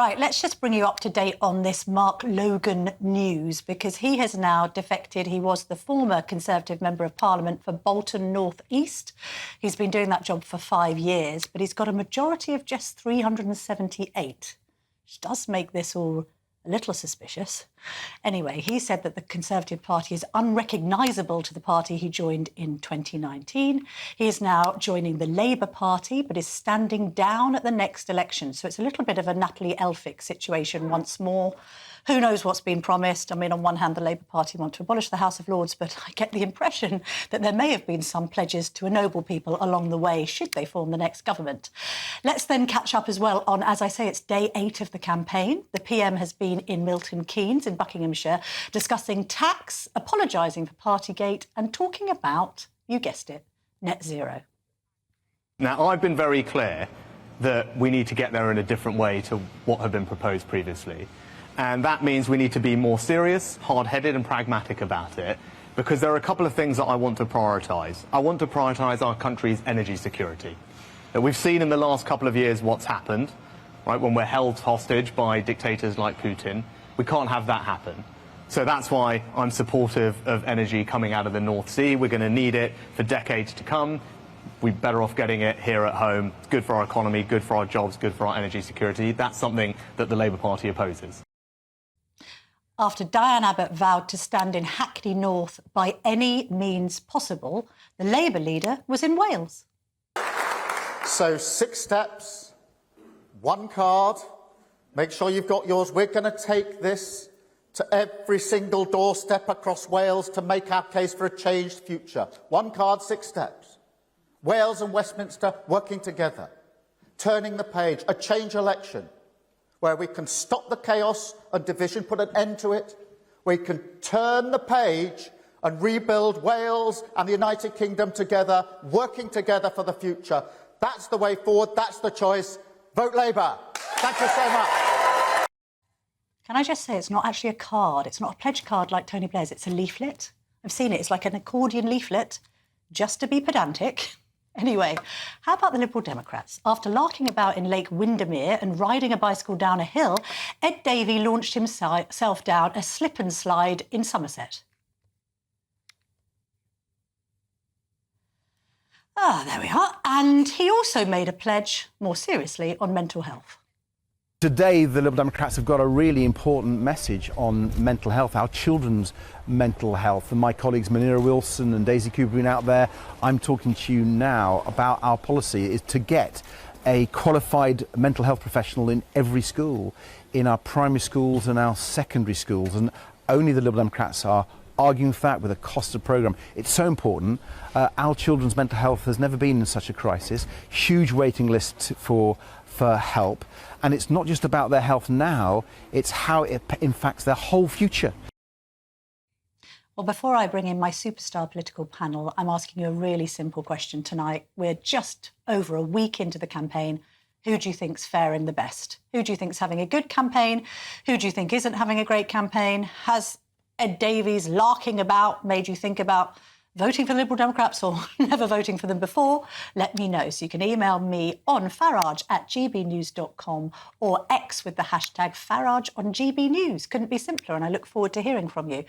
Right, let's just bring you up to date on this Mark Logan news, because he has now defected. He was the former Conservative Member of Parliament for Bolton North East. He's been doing that job for 5 years, but he's got a majority of just 378, which does make this all a little suspicious. Anyway, he said that the Conservative Party is unrecognisable to the party he joined in 2019. He is now joining the Labour Party, but is standing down at the next election. So it's a little bit of a Natalie Elphicke situation once more. Who knows what's been promised? I mean, on one hand, the Labour Party want to abolish the House of Lords, but I get the impression that there may have been some pledges to ennoble people along the way, should they form the next government. Let's then catch up as well on, as I say, it's day 8 of the campaign. The PM has been in Milton Keynes in Buckinghamshire discussing tax, apologising for Partygate and talking about, you guessed it, net zero. Now, I've been very clear that we need to get there in a different way to what had been proposed previously. And that means we need to be more serious, hard-headed and pragmatic about it, because there are a couple of things that I want to prioritise. I want to prioritise our country's energy security. That we've seen in the last couple of years what's happened, right, when we're held hostage by dictators like Putin. We can't have that happen. So that's why I'm supportive of energy coming out of the North Sea. We're going to need it for decades to come. We're better off getting it here at home. It's good for our economy, good for our jobs, good for our energy security. That's something that the Labour Party opposes. After Diane Abbott vowed to stand in Hackney North by any means possible, the Labour leader was in Wales. So 6 steps, 1 card, make sure you've got yours. We're going to take this to every single doorstep across Wales to make our case for a changed future. 1 card, 6 steps. Wales and Westminster working together, turning the page, a change election, where we can stop the chaos and division, put an end to it. We can turn the page and rebuild Wales and the United Kingdom together, working together for the future. That's the way forward. That's the choice. Vote Labour. Thank you so much. Can I just say, it's not actually a card. It's not a pledge card like Tony Blair's. It's a leaflet. I've seen it. It's like an accordion leaflet, just to be pedantic. Anyway, how about the Liberal Democrats? After larking about in Lake Windermere and riding a bicycle down a hill, Ed Davey launched himself down a slip and slide in Somerset. There we are. And he also made a pledge, more seriously, on mental health. Today, the Liberal Democrats have got a really important message on mental health, our children's mental health. And my colleagues Manira Wilson and Daisy Cooper have been out there. I'm talking to you now about our policy is to get a qualified mental health professional in every school, in our primary schools and our secondary schools. And only the Liberal Democrats are arguing for that with a costed programme. It's so important. Our children's mental health has never been in such a crisis. Huge waiting lists for help. And it's not just about their health now, it's how it impacts their whole future. Well, before I bring in my superstar political panel, I'm asking you a really simple question tonight. We're just over a week into the campaign. Who do you think's faring the best? Who do you think's having a good campaign? Who do you think isn't having a great campaign? Has Ed Davey's larking about made you think about voting for the Liberal Democrats or never voting for them before? Let me know. So you can email me on farage@gbnews.com or X with the hashtag Farage on GB News. Couldn't be simpler, and I look forward to hearing from you.